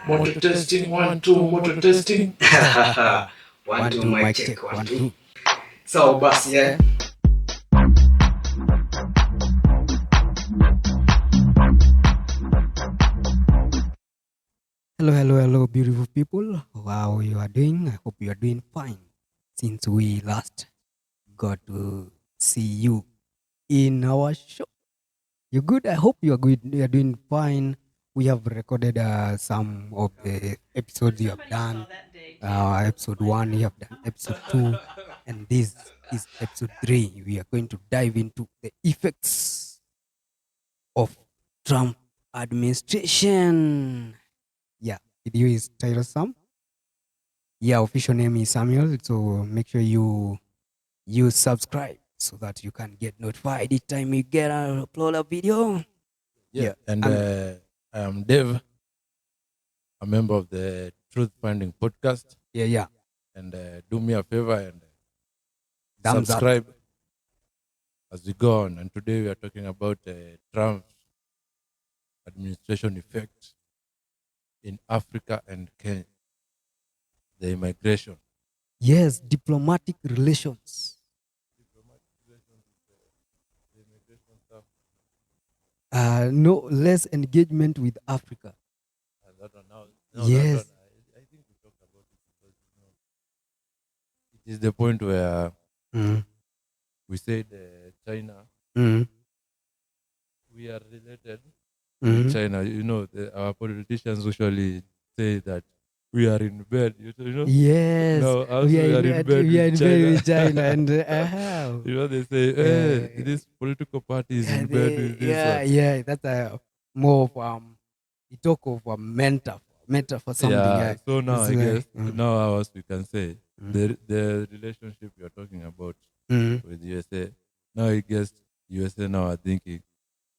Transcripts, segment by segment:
Motor testing, 1 2, motor testing. 1 2 mic check 1 2. So basi Hello, beautiful people. How you are doing? I hope you are doing fine. Since we last got to see you in our show, you good? I hope you are good. You are doing fine. We have recorded some of the episodes you have done. Episode 1, you have done episode 2, and this is episode 3. We are going to dive into the effects of Trump administration. Yeah, video is Tyler Sam. Yeah, official name is Samuel. So make sure you subscribe so that you can get notified each time we get a upload a video. Yeah, and I am Dave, a member of the Truth Finding podcast. Yeah. And do me a favor and Thumbs up. subscribe as we go on. And today we are talking about Trump's administration effects in Africa and Kenya, the immigration. Yes, diplomatic relations. No less engagement with Africa. Yes. I think we talked about it because it is the point where we said China, we are related with China. You know, our politicians usually say that we are in bed. You know? Yes. No, we are in bed with China. And you know, they say, hey, this political party is in bed with this one. Yeah, that's more of you talk of a mentor for something. Yeah, so now I guess now else we can say the relationship you're talking about with USA. Now I guess USA now are thinking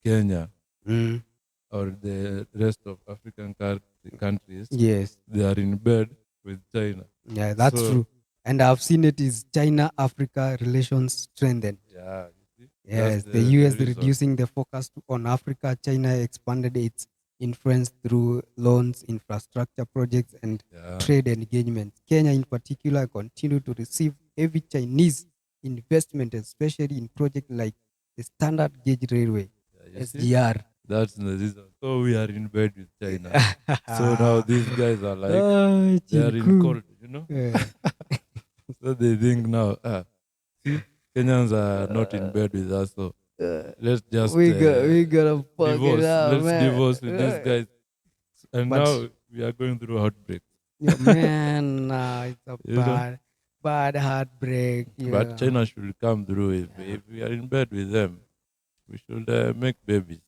Kenya or the rest of African countries. Yes, they are in bed with China. Yeah, that's true. And I've seen it is China-Africa relations strengthened. Yeah, you see? Yes, the US reducing the focus on Africa. China expanded its influence through loans, infrastructure projects, and trade engagement. Kenya, in particular, continued to receive heavy Chinese investment, especially in projects like the Standard Gauge Railway, SGR. That's the reason. So we are in bed with China. So now these guys are like, they are in cold, you know? So they think now, see, Kenyans are not in bed with us, so let's just we gotta fuck divorce. It out, let's man. divorce with these guys. And now we are going through heartbreak. Yeah, man, it's a bad heartbreak. Yeah. But China should come through. If we are in bed with them, we should make babies.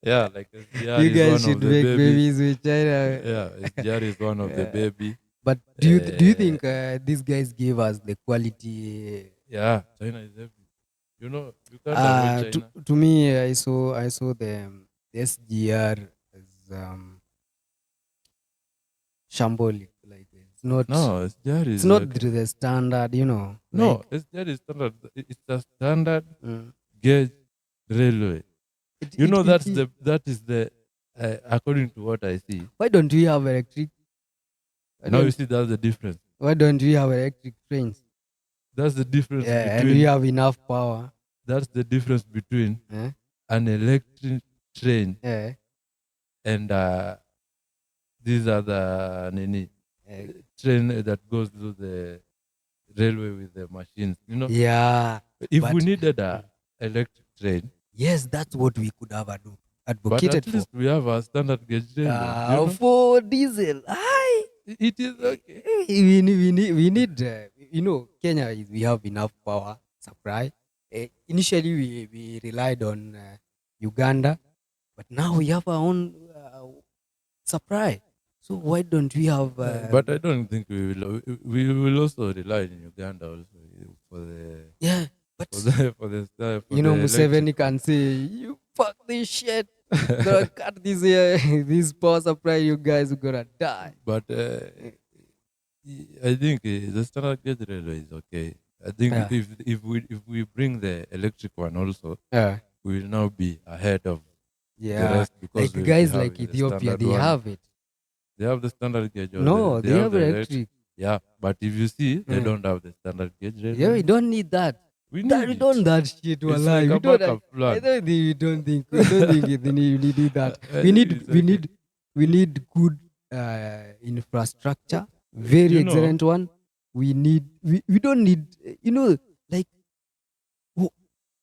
Yeah, like SGR you guys is one should of the make babies with China. Yeah, SGR is one of the baby. But do you think these guys give us the quality? Yeah, China is happy. You know, you can't avoid China. To me, I saw the SGR as shambolic. Like it's not. No, SGR is. It's not the standard, you know. No, SGR is standard. It's a standard gauge railway. You know, that is the according to what I see. Why don't we have electric? Now you see that's the difference. Why don't we have electric trains? That's the difference. Yeah, and we have enough power. That's the difference between an electric train and these are the train that goes through the railway with the machines. You know. Yeah. If we needed a electric train. Yes, that's what we could have advocated but at least we have a standard gauge railway. For diesel. It is okay. We need you know, Kenya we have enough power supply. Initially we relied on Uganda, but now we have our own supply. So why don't we have? But I don't think we will. We will also rely on Uganda also for the But for you know, Museveni can say, "You fuck this shit. Gonna cut this this power supply. You guys are gonna die." But I think the standard gauge railway is okay. I think if we bring the electric one also, we will now be ahead of The Yeah, rest, because like we guys have like the Ethiopia, standard they one. have it. They have the standard gauge, or No, they they have have the electric. electric. Yeah, but if you see, they Mm. don't have the standard gauge Yeah, we railway. don't need that. We That need we it. don't that shit. It's Wallahi, like we a don't. backup I plan. don't think we don't think we don't think we need that. I think it's okay. We need good infrastructure, very You know, excellent one. We don't need like w-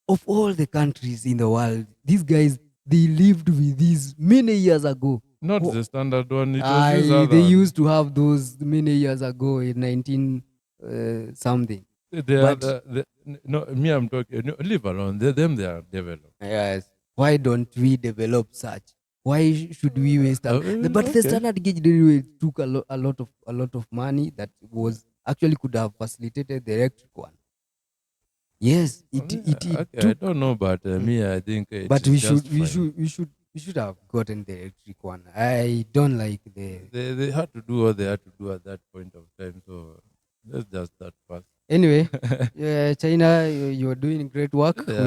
of all the countries in the world, these guys they lived with these many years ago. not Wh- the standard one. It was used I They other. used to have those many years ago in 19 something. They are But no, me. I'm talking. No, leave alone. They are developed. yes, why don't we develop such? Why should we waste our? But the Okay. standard gauge railway took a lot of money that was actually could have facilitated the electric one. Yes, it Okay, I took. don't know, but Mm. me, I think it But is just fine. we should have gotten the electric one. I don't like the. They had to do what they had to do at that point of time, so let's just that fast. Anyway, China, you're doing great work. Yeah,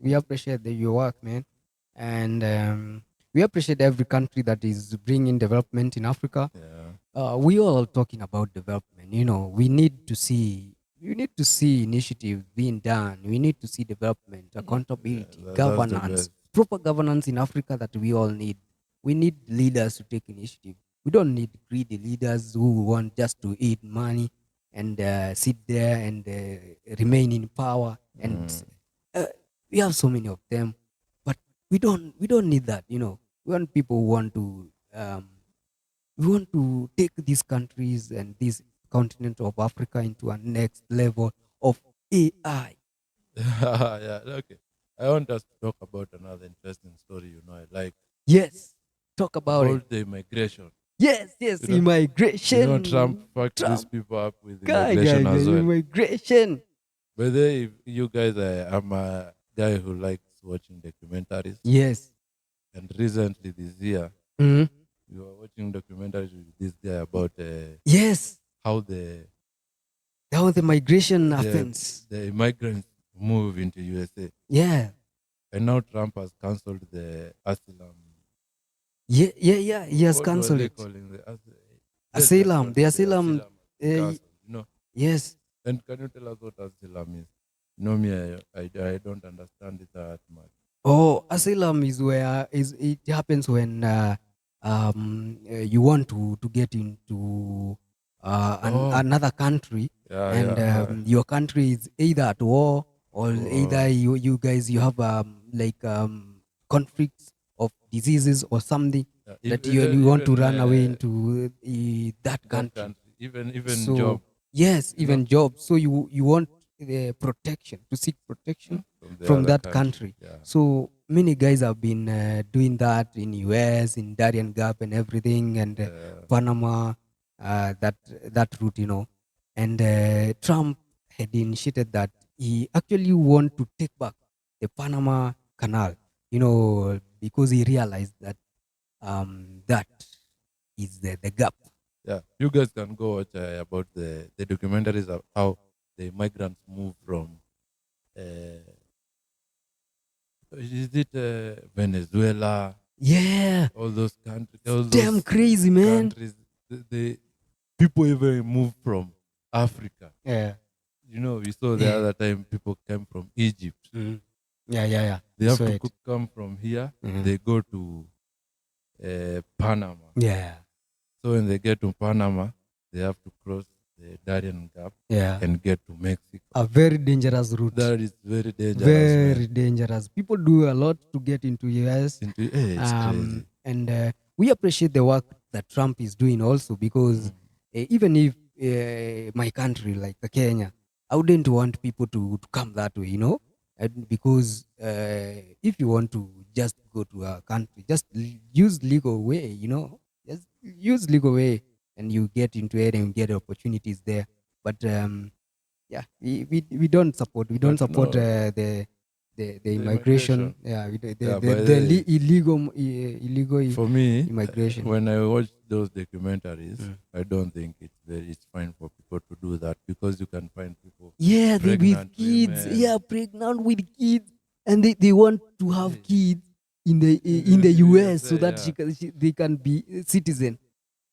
We appreciate your work, man, and we appreciate every country that is bringing development in Africa. yeah. We all are talking about development. We need to see initiative being done. We need to see development, accountability, That's the governance, best. proper governance in Africa that we all need. We need leaders to take initiative. We don't need greedy leaders who want just to eat money and sit there and remain in power. And Mm. uh, we have so many of them, but we don't need that. We want people who want to. We want to take these countries and this continent of Africa into a next level of AI. Yeah, okay. I want us to talk about another interesting story. I like Yes, talk about it. about the immigration. Yes, You know, Trump immigration. fucked these Trump, people up with guy, immigration as well. immigration. But if you guys, I'm a guy who likes watching documentaries, Yes. and recently this year, Mhm. we were watching documentaries with this guy about Yes, how the how the migration the happens. the immigrants move into USA, Yeah, and now Trump has cancelled the asylum. yeah. He has What was cancelled they it. calling the let's just call Asylum, the it the asylum. asylum has been Uh, cancelled. yes, And can you tell us what asylum is? Me, I don't understand it that much. oh, asylum is it happens when you want to get into Oh, another country, yeah, and yeah. your country is either at war, or either Oh, you guys you have like conflicts of diseases or something yeah. that you want to Even run away into that that country. country, even So job, yes, you know, even jobs. So you want the protection, to seek protection from the from other that country. country. Yeah. So many guys have been doing that in US, in Darien Gap and everything, and Panama, that route. And Trump had initiated that he actually want to take back the Panama Canal, because he realized that that is the gap. Yeah, you guys can go watch about the documentaries of how the migrants move from. Is it Venezuela? Yeah, All those countries, all damn those crazy, man. countries. The people even move from Africa. Yeah. We saw the Yeah. other time people came from Egypt. Mhm. Yeah. They I have saw to it. come from here. Mhm. They go to Panama. Yeah. So when they get to Panama, they have to cross the Darien Gap Yeah. and get to Mexico. A very dangerous route. That is very dangerous. Very Man. dangerous. People do a lot to get into US. It's crazy. And we appreciate the work that Trump is doing also, because even if my country, like Kenya, I wouldn't want people to come that way. And because if you want to just go to a country, just use legal way. Just use legal way, and you get into it and get opportunities there. But yeah, we don't support But no, the the immigration. immigration. Yeah, Yeah, but they, illegal for me, immigration. when I watch those documentaries, Mm. I don't think it's fine for people to do that, because you can find people Yeah, they with pregnant kids. women. Yeah, pregnant with kids, and they want to have Hey, kids. in the US so USA, that yeah. they can be citizen.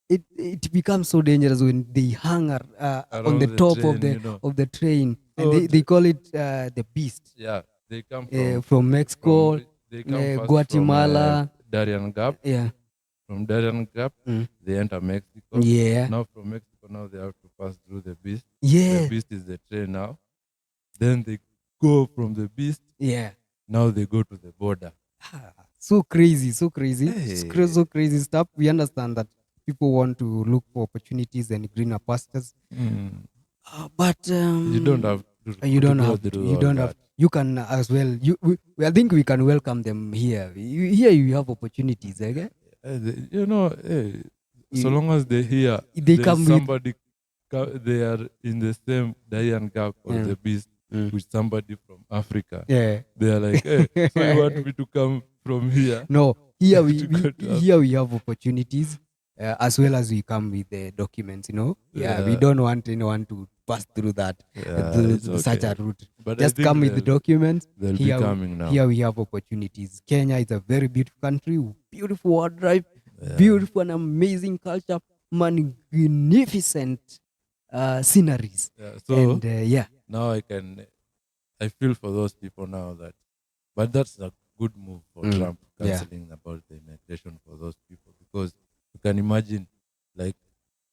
It becomes so dangerous when they hang on the Around the top train, you know. of the train, and So they call it the beast. yeah, they come From Mexico, they come first from Guatemala. Darien Gap. Yeah. From Darien Gap, Mm. they enter Mexico. Yeah. Now from Mexico, now they have to pass through the beast. The Yeah. beast is the train now. Then they go from the beast. Yeah. Now they go to the border. So crazy, so crazy, Hey. so crazy stuff. We understand that people want to look for opportunities and greener pastures, Mm. but You don't have you to don't go have to. through You all don't have. that. You can as well. I think we can welcome them here. Here you have opportunities. Okay? You know, hey, so You, long as they hear they there's come with. somebody, they are in the same Darien Gap or Yeah. the beast with somebody from Africa. Yeah. They are like, hey, so you want me to come from here No, here to go to here we have opportunities, as well as we come with the documents. Yeah, we Yeah, don't want anyone to pass through that yeah, it's such a okay. route. But I Just think come with the documents. they'll be coming now. Here we have opportunities. Kenya is a very beautiful country, beautiful wildlife, Yeah. beautiful and amazing culture, magnificent sceneries, Yeah. and So yeah. now I feel for those people now but that's a good move for Trump Yeah. canceling about the immigration for those people because you can imagine like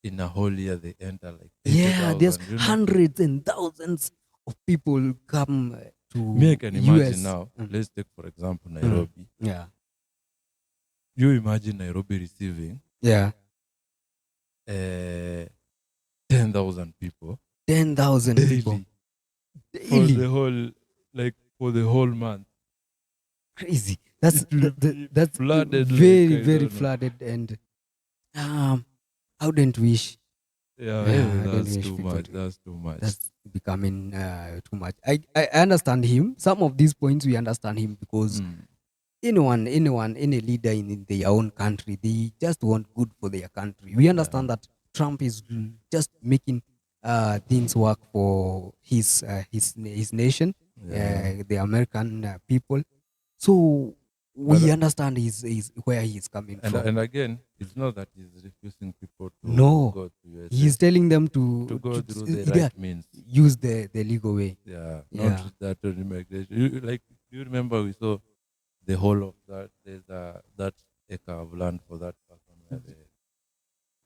in a whole year they enter like Yeah, there's 80,000, you know. hundreds and thousands of people come Me, I to can imagine US. now. Let's take for example Mm. Nairobi. Yeah. You imagine Nairobi receiving Yeah. 10,000 people 10,000 people daily for daily. the whole for the whole month. Crazy. It will be That's flooded like very, I very don't know. flooded, and I wouldn't wish. Yeah, Yeah, I don't that's wish too people much. to. That's too much. That's becoming too much. I understand him. Some of these points we understand him because Mm. any leader in their own country, they just want good for their country. We Yeah. understand that Trump is just making things work for his nation, Yeah. the American people. So But we understand his where he is coming from. and again, it's not that he's refusing people to No, go to USA he's telling them to go through the yeah, right means. use the legal way. Yeah, not Yeah. that immigration. Do you remember we saw the whole of that? There's that acre of land for that person where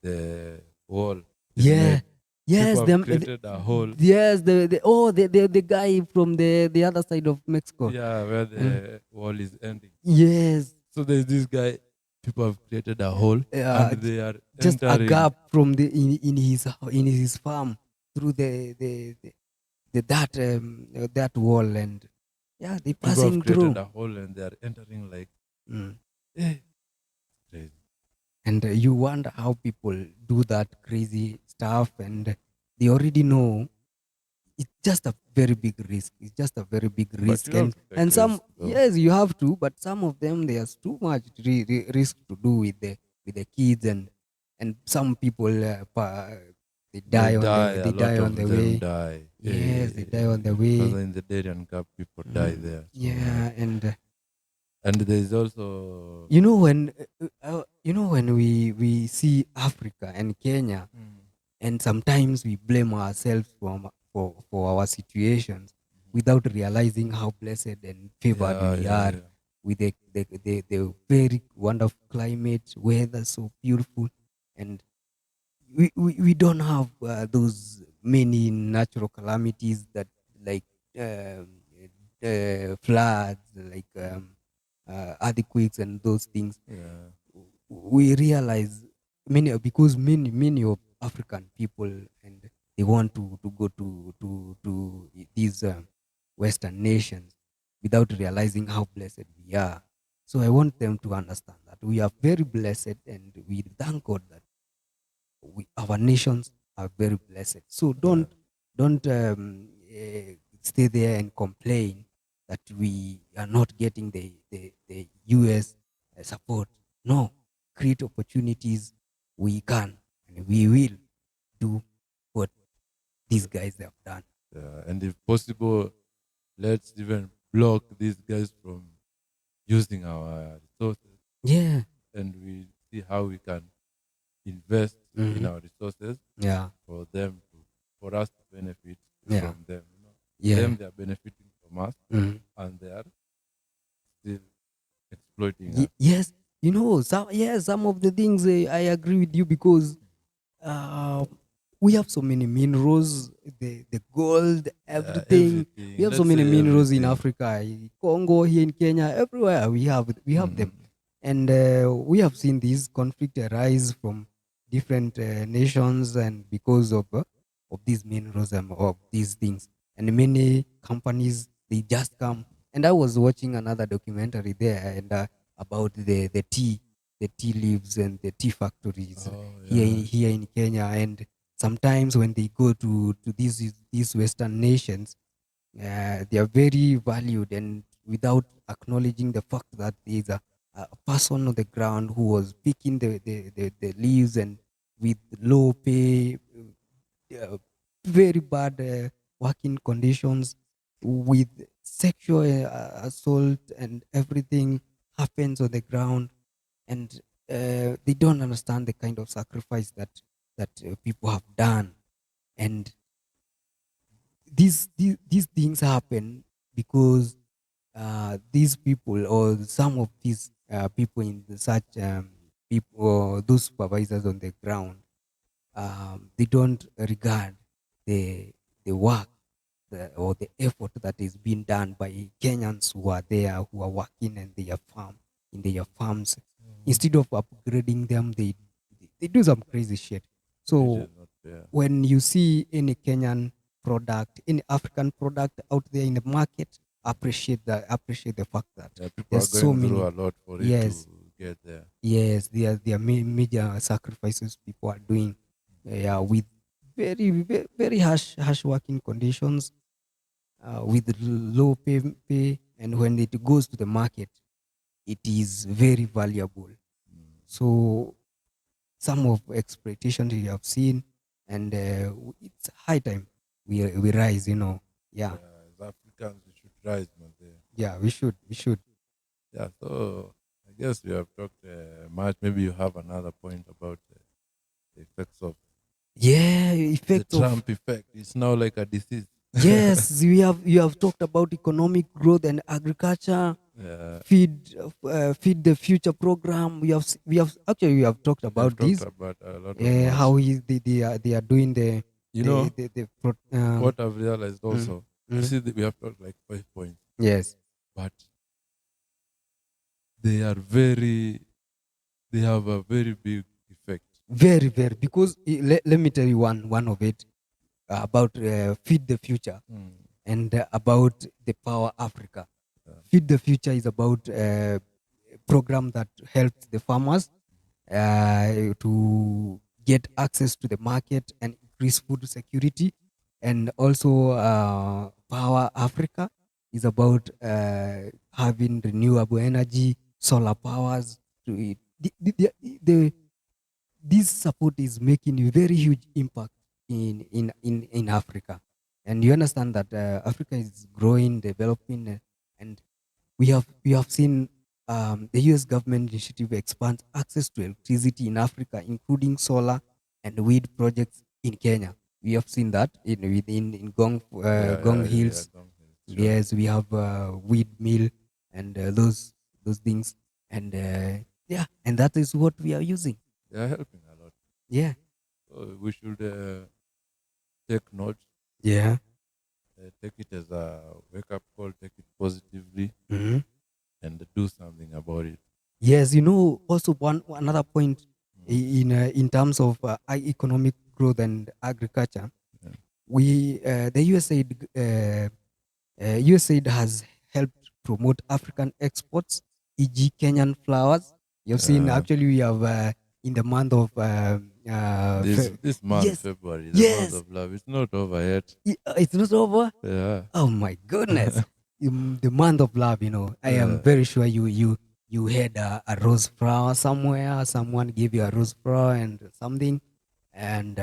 the wall is Yeah. made. Yes, People have them. created a hole. Yes, the guy from the other side of Mexico. Yeah, where Mm. the wall is ending. Yes, So there's this guy. People have created a hole, and they are just a entering. gap from the in his farm through that wall, and yeah, they People have passing created through. a hole, and they are entering like, Mm. eh, crazy. And you wonder how people do that crazy stuff, and they already know it's just a very big risk. It's just a very big But risk, you have to take and some, risks, though. yes, you have to, but some of them there's too much risk to do with the kids, and some people they They die die. A they die lot on the of them way. die. Yes, they die on the Because way. in the Darien Gap, people die there. So Yeah, and there's also when we see Africa and Kenya, and sometimes we blame ourselves for our situations without realizing how blessed and favored yeah, we yeah, are yeah. with the very wonderful climate, weather so beautiful, and we don't have those many natural calamities that, like, um, floods, like earthquakes and those things. Yeah. We realize many of African people, and they want to go to these Western nations without realizing how blessed we are. So I want them to understand that we are very blessed, and we thank God that our nations are very blessed. So Yeah. don't stay there and complain that we are not getting the US support. No, create opportunities. We can, and we will do what these guys have done. Yeah. And if possible, let's even block these guys from using our resources, Yeah. and we see how we can invest in Mm-hmm. our resources Yeah. for them to, for us to benefit Yeah. from them. Yeah. Them, they are benefiting from us, Mm-hmm. and they are still exploiting us. Yes, some of the things I agree with you because uh, we have so many minerals, the gold, everything. We Everything. have so Let's many say minerals in everything. Africa, Congo, here in Kenya, everywhere we have them, Mm. and we have seen these conflict arise from different nations, and because of these minerals and of these things, and many companies they just come. And I was watching another documentary there, and about the tea leaves and the tea factories Oh here yeah. here in Kenya. And sometimes when they go to these Western nations, they are very valued, and without acknowledging the fact that there is a person on the ground who was picking the leaves, and with low pay, very bad working conditions, with sexual assault and everything happens on the ground. And they don't understand the kind of sacrifice that people have done. And these things happen because these people, or some of these people in such people, or those supervisors on the ground, they don't regard the work, or the effort that is being done by Kenyans who are there, who are working in their farms. Mhm. Instead of upgrading them, they do some crazy shit. Which So is not fair. when you see any Kenyan product, any African product out there in the market, appreciate the fact that Yeah, people are there's so going through many. a lot for it to Yes, get there. yes, there are major sacrifices people are doing, yeah, with very harsh working conditions, with low pay, and when it goes to the market, it is very valuable. Mm. So some of exploitation we have seen, and it's high time we rise. Yeah, Yeah, as Africans, we should rise, man. There. yeah, we should. Yeah, so I guess we have talked much. Maybe you have another point about the effects of Yeah, the effect of. Trump effect. It's now like a disease. Yes, you have talked about economic growth and agriculture, Yeah, feed the future program. We have talked we have about talked this, about a lot of much. how they are doing the You know, the. what I've realized Mm, also, you mm, see, that we have talked like 5 points, yes, but they are very, they have a very big effect. very, because let me tell you one of it, about feed the future, Mm. and about the Power Africa. Yeah. Feed the Future is about program that helps the farmers to get access to the market and increase food security. And also, Power Africa is about having renewable energy, solar powers. The, this support is making a very huge impact in Africa. And you understand that Africa is growing, developing, and we have seen the U.S. government initiative expand access to electricity in Africa, including solar and wind projects in Kenya. We have seen that in Gong Yeah, Hills. don't sure. Yes, we have wind mill, and those things, and yeah, and that is what we are using. They are helping a lot. Yeah, So we should take note, yeah. take it as a wake up call, take it positively, Mhm. and do something about it. Yes, also one another point, Mm. in terms of economic growth and agriculture. Yeah. We the USAID has helped promote African exports, e.g., Kenyan flowers. You've seen, Yeah. actually, we have in the month of This month, yes, February, the month yes, of love, it's not over yet. it's not over. Yeah. Oh my goodness. The month of love, I am Yeah. very sure you had a rose flower somewhere. Someone gave you a rose flower and something, and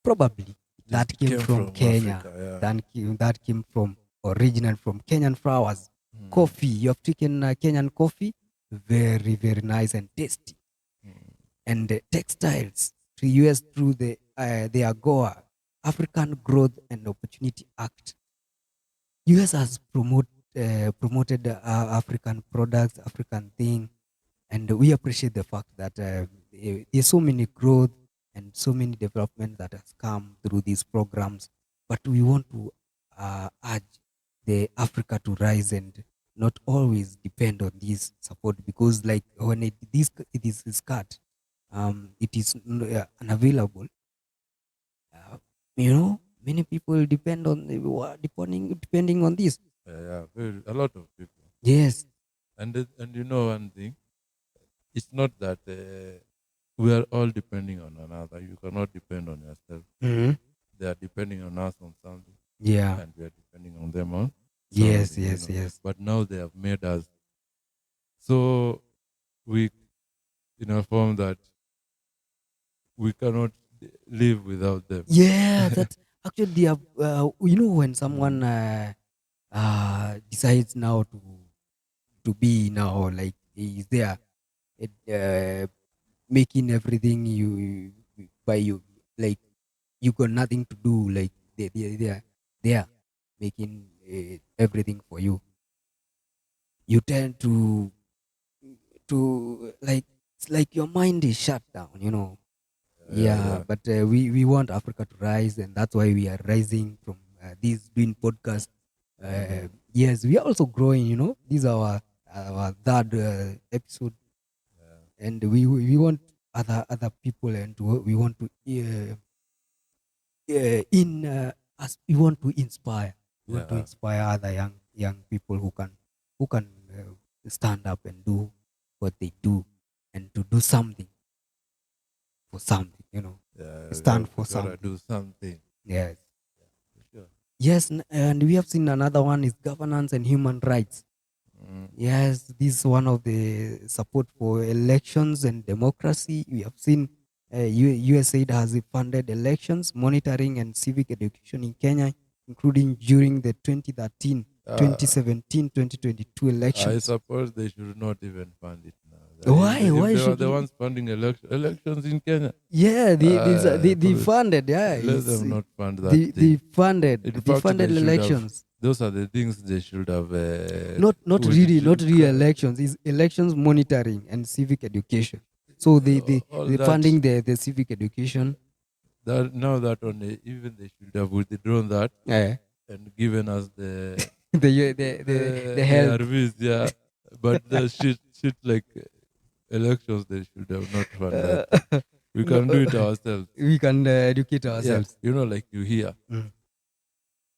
probably This that came came from from Kenya. Africa. Yeah. That came from original from Kenyan flowers. Coffee, you have taken Kenyan coffee, very, very nice and tasty. And textiles to US through the AGOA, African Growth and Opportunity Act. US has promoted African products, African thing, and we appreciate the fact that there's so many growth and so many development that has come through these programs. But we want to urge the Africa to rise and not always depend on this support, because like when it is cut, it is unavailable. Many people depend on depending on this. A lot of people. Yes. And you know one thing, it's not that we are all depending on another. You cannot depend on yourself. Mm-hmm. They are depending on us on something. Yeah. And we are depending on them on Yes, something. yes, yes. But now they have made us so weak in a form that we cannot live without them. Yeah, that actually they have, when someone decides now to be now like is there, making everything you by you, like you got nothing to do, like they are making everything for you. You tend to like, it's like your mind is shut down. Yeah, but we want Africa to rise, and that's why we are rising from this doing podcast. Yes, we are also growing. This is our third episode, and we want other people, and we want to in as we want to inspire. We want to inspire other young people who can stand up and do what they do, and to do something for something. Stand for something. Do something. Yes. For sure. Yes, and we have seen another one is governance and human rights. Yes, this is one of the support for elections and democracy. We have seen USAID has funded elections, monitoring, and civic education in Kenya, including during the 2013, 2017, 2022 elections. I suppose they should not even fund it now. Why? If Why they should were the ones funding elections in Kenya? Yeah, they funded. Yeah, let them not fund that they thing. funded. In They fact, funded they should elections. Those are the things they should have. Not really elections. It's elections monitoring and civic education. So they funding the civic education. That now that only even they should have withdrawn that and given us the the help. ARVs, yeah. But the shit like elections, they should have not fund that. We can do it ourselves. We can educate ourselves. Yeah. Like you hear,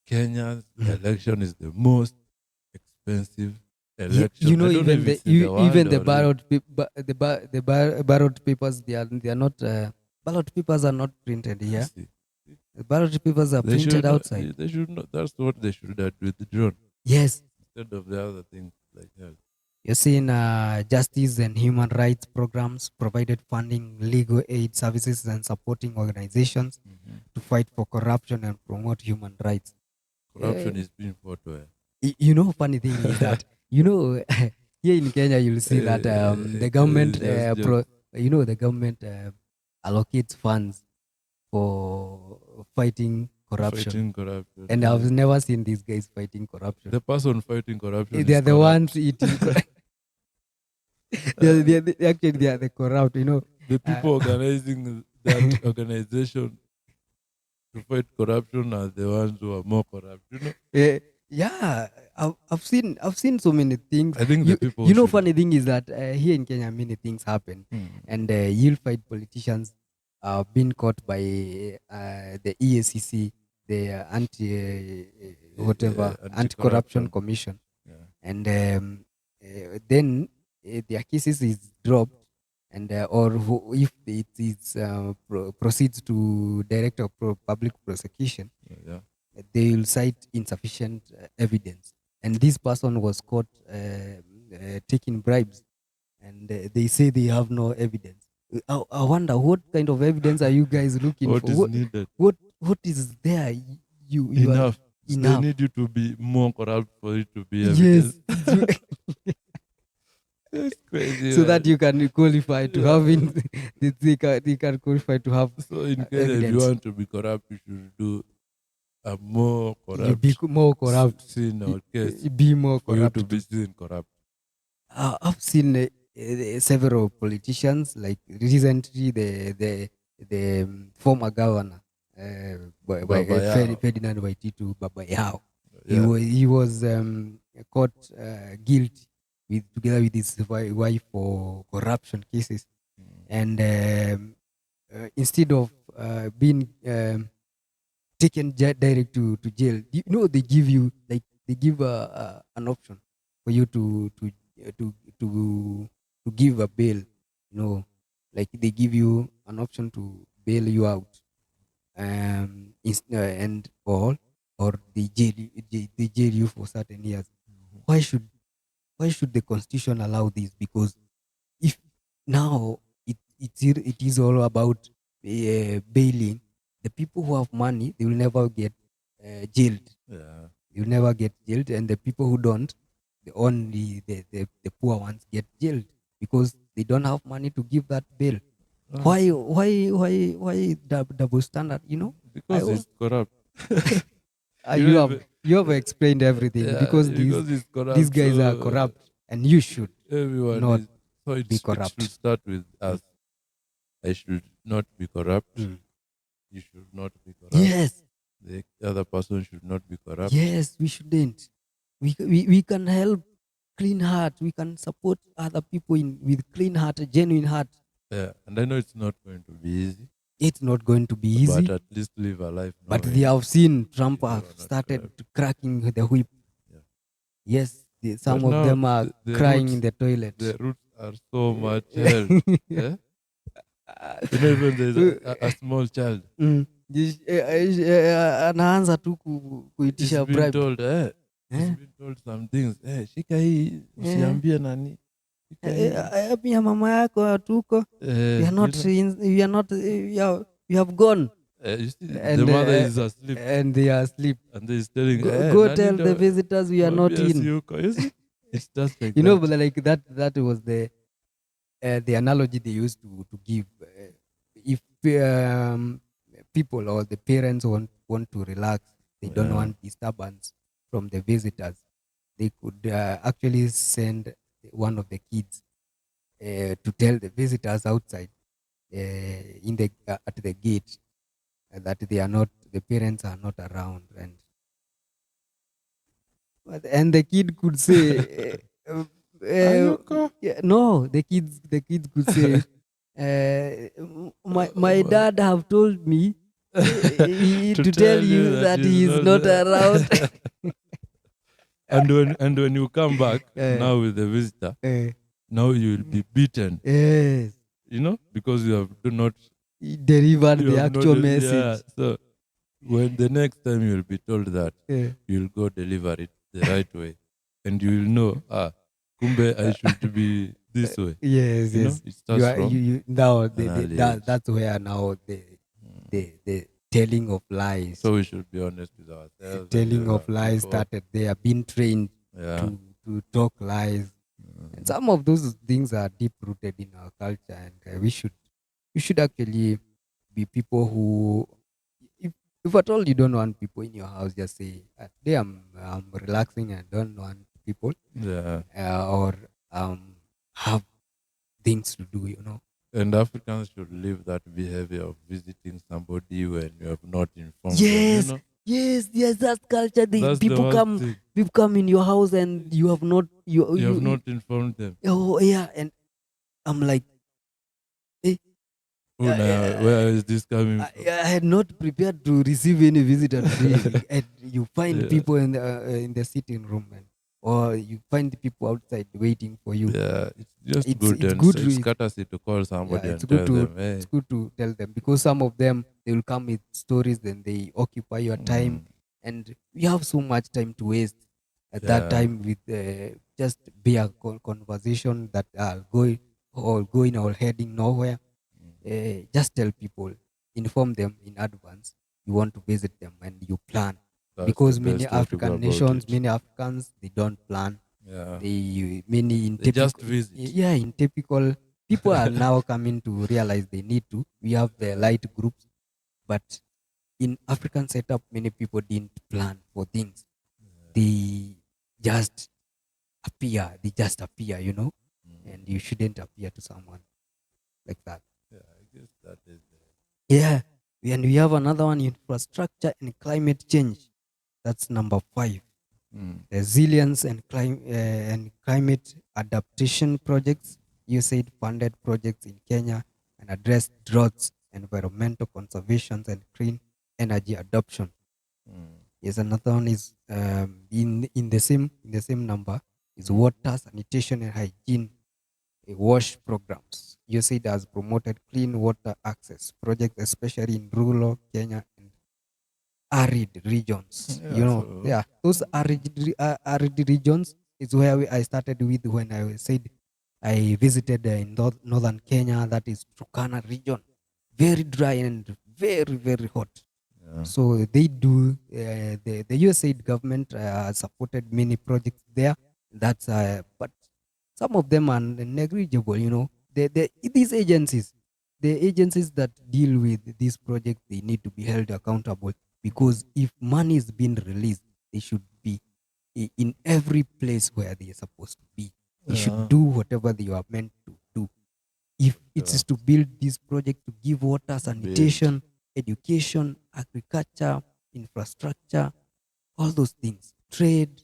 Kenya's election is the most expensive election. Even the ballot papers, they are not ballot papers are not printed here. The ballot papers are printed outside. They should not. That's what they should have withdrawn. Yes. Instead of the other things like that. You're seeing justice and human rights programs provided funding, legal aid services, and supporting organizations to fight for corruption and promote human rights. Corruption is being fought where? Funny thing is that, here in Kenya, you'll see that the government, the government allocates funds for fighting corruption. And I've never seen these guys fighting corruption. The person fighting corruption, they are the ones eating. Actually, they are the corrupt. The people organizing that organization to fight corruption are the ones who are more corrupt. Yeah, I've seen so many things. I think the people. Funny thing is that here in Kenya, many things happen, and you'll find politicians being caught by the EACC, the anti-corruption commission, and then their cases is dropped, and if it is proceeds to director of public prosecution, they will cite insufficient evidence, and this person was caught taking bribes, and they say they have no evidence. I wonder what kind of evidence are you guys looking for? What is needed? What is there? Enough. They need you to be more corrupt for it to be evidence. Yes, It's crazy, so that man. you can qualify to have Yeah. they can qualify to have So in Kenya, if you evidence. want to be corrupt, you should do a more You be corrupt more corrupt. sin or case Be more for you to corrupt be too. seen corrupt. I've seen several politicians, like recently the former governor, Baba Yao. Ferdinand Waititu Baba Yao. Yeah. He was caught guilty together with his wife for corruption cases, and instead of being taken direct to jail, they give you, like, they give an option for you uh, to to to give a bail. Like they give you an option to bail you out, and all, or they jail you for certain years. Why should why should the constitution allow this? Because if now it is all about bailing the people who have money, they will never get jailed. Yeah. They will never get jailed, and the people who don't, the poor ones get jailed because they don't have money to give that bail. Uh, Why double standard? I because it's corrupt. You you know, have explained everything, yeah, because because it's these corrupt. guys are So corrupt, and you should everyone not is. So be it should corrupt. start with Mm. us. I should not be corrupt. Mm. You should not be corrupt. Yes, The other person should not be corrupt. yes, we shouldn't. We can help clean heart. We can support other people with clean heart, a genuine heart. Yeah, and I know it's not going to be easy, It's not going to be but easy, at least live a life but they knowing have seen Trump you have are not started corrupt. cracking the whip. Yeah. Yes, But some of now them are crying in the toilet. the roots are so much held. Eh? Even there's a small child. Mm. Anaanza tu He's kuitisha been bribe. told, he's Eh? been told some things. Shika hii, Eh? usiambie nani. Shika hii. Pia mama yako hatuko. We are You not know, we are not we have gone, you see, the and mother is asleep and they are asleep. and he's telling, Go nani tell the ndo, visitors we are not mwambie in. siyuko. You see, it's just like that. But like that was the analogy they used to give. If people or the parents want to relax, they don't Yeah. want disturbance from the visitors, they could actually send one of the kids to tell the visitors outside, at the gate, that the parents are not around, and the kid could say, Ayuko. no, the kids could say, my dad have told me to tell you that he is not around. And when you come back Eh, now with the visitor, eh, now you will be beaten. yes, Because you have not he delivered you the have not actual yeah. message. So when the next time you will be told that, Eh, you'll go deliver it the right way, and you will know, kumbe I should be this way. yes, yes. It starts from Now an early age. that's where now the telling of lies, So we should be honest with ourselves. telling of And lies before, started. They are being trained yeah. to talk lies, and some of those things are deep rooted in our culture, and we should actually be people who, if at all you don't want people in your house, just say, today I'm relaxing and don't want people, Yeah. or have things to do. And Africans should leave that behavior of visiting somebody when you have not informed Yes, them. yes, that culture. That's the worst thing. People come in your house and you have not You have not informed them. oh yeah, and I'm like, eh, Where is this coming I, from? I had not prepared to receive any visitor today. And you find Yeah. people in the sitting room, or you find the people outside waiting for you. Yeah, it's just It's good. it's And good. it's courtesy to call somebody It's and good tell to them, hey. it's good to tell them, because some of them, they will come with stories, then they occupy your time, and we have so much time to waste at that Yeah. time with just bare conversation that are going or heading nowhere. Just tell people, inform them in advance you want to visit them, and you plan, That's because the best way to go about it. Many Africans, they don't plan. Yeah. Many in They just typical, visit. yeah, in typical people are now coming to realize they need to. We have the light groups, but in African setup, many people didn't plan for things. They just appear. They just appear, and you shouldn't appear to someone like that. Yeah, I guess that is. Yeah, and we have another one: infrastructure and climate change. That's number 5. Resilience and climate adaptation projects. USAID funded projects in Kenya and addressed droughts, environmental conservation, and clean energy adoption. Yes, another one is in the same number is water, sanitation, and hygiene wash programs. USAID has promoted clean water access projects, especially in rural Kenya and arid regions. Yeah, so Yeah, those arid regions is where I started with when I said I visited in northern Kenya. That is Turkana region, very dry and very very hot. yeah. So they do. The USAID government supported many projects there. But some of them are negligible. These agencies, the agencies that deal with these projects, they need to be held accountable, because if money is being released, they should be in every place where they are supposed to be. They should do whatever they are meant to do. If it is to build this project to give water, sanitation, education, agriculture, infrastructure, all those things, trade,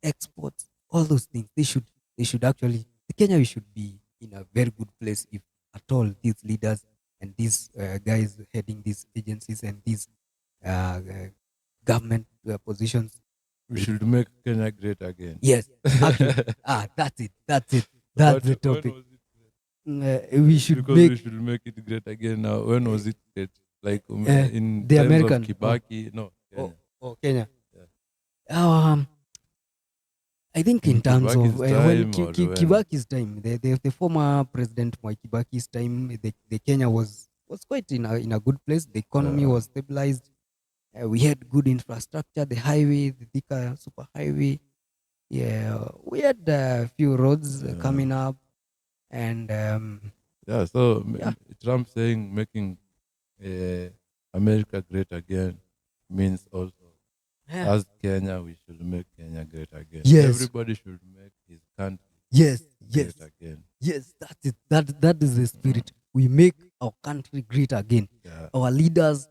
exports, all those things, they should actually, the Kenya, we should be in a very good place if at all these leaders and these guys heading these agencies and these uh, uh, government positions. We should make Kenya great again. Yes, actually, that's it. That's the When topic. was it? We should Because we should make it great again now. When was it great? Like in the times American. of Kibaki? No, Kenya. Kenya. Yeah. I think in terms of Kibaki's when time or when? Kibaki's time, the former president Mwai Kibaki's time, the Kenya was quite in a good place. The economy was stabilized. We had good infrastructure, the highway, the Thika super highway. Yeah, we had a few roads coming up, and Yeah, so yeah. Trump saying making America great again means also as Kenya, we should make Kenya great again. Yes. Everybody should make his country Yes, great again. yes, that's it. That is the spirit. We make our country great again. Yeah. Our leaders,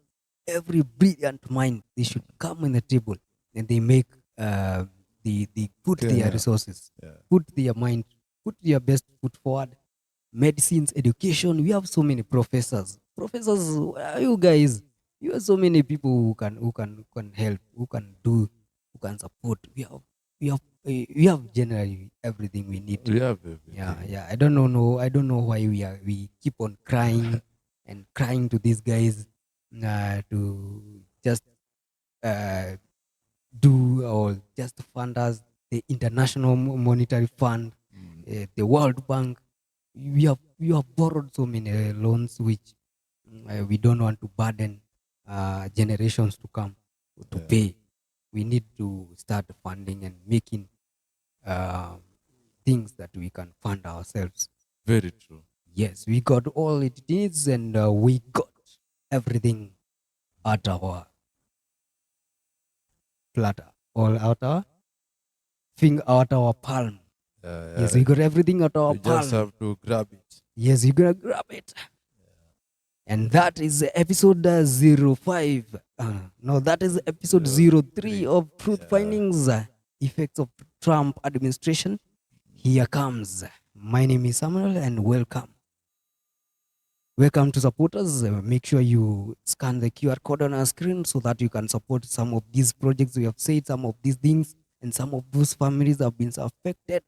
every brilliant mind, they should come on the table and they make they put their Kenya. resources, Yeah. put their mind, put their best foot forward. Medicines, education. We have so many professors. Professors, where are you guys? You have so many people who can help, who can do, who can support. We have generally everything we need. We have everything. Yeah. I don't know why we keep on crying and crying to these guys to just do or just fund us. The International Monetary Fund, the World Bank. We have borrowed so many loans which we don't want to burden generations to come to pay. We need to start funding and making things that we can fund ourselves. Very true. Yes, we got all it needs, and we got everything at our platter, all at our finger, at our palm. Yes, we got everything at our You palm. just have to grab it. Yes, you're gonna grab it. And that is episode 05. No, that is episode 03 of Truth Findings, Effects of Trump Administration. Here comes. My name is Samuel, and welcome. Welcome to supporters. Make sure you scan the QR code on our screen so that you can support some of these projects we have said, some of these things, and some of those families have been affected.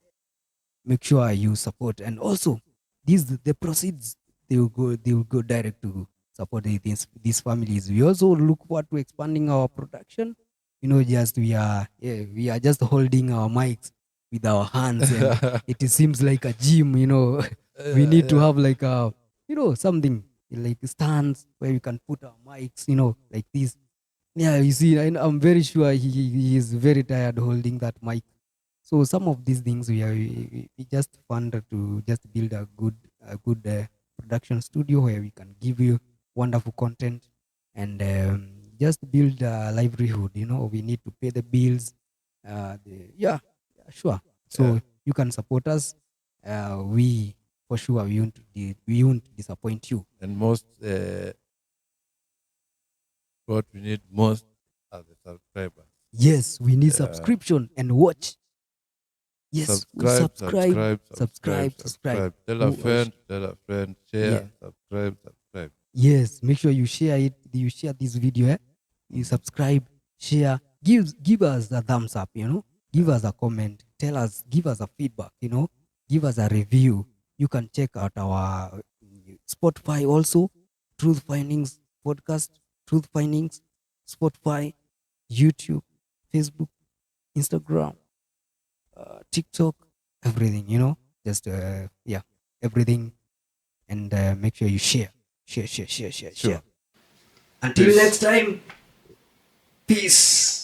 Make sure you support. And also, the proceeds, they will go direct to support these families. We also look forward to expanding our production. Just we are just holding our mics with our hands, and it seems like a gym. We need to have like a something like stands where we can put our mics. Like this. Yeah, you see, I'm very sure he is very tired holding that mic. So some of these things we just funded to just build a good production studio where we can give you wonderful content and just build a livelihood. We need to pay the bills. Yeah, sure. Yeah. So you can support us. We for sure we won't disappoint you. And most what we need most are the subscribers. Yes, we need Yeah. subscription and watch. Yes, Subscribe, subscribe, subscribe, subscribe. subscribe. Who- Tell a friend, yeah. share, subscribe, subscribe. Yes, make sure you share it. You share this video. You Mhm. subscribe, share, give us a thumbs up. Give Yeah. us a comment. Give us a feedback. Give us a review. You can check out our Spotify also, Truth Findings podcast, Truth Findings, Spotify, YouTube, Facebook, Instagram, TikTok, everything. Just yeah, everything, and make sure you share, share, share, share, share, Sure. share. Until Peace. next time, peace.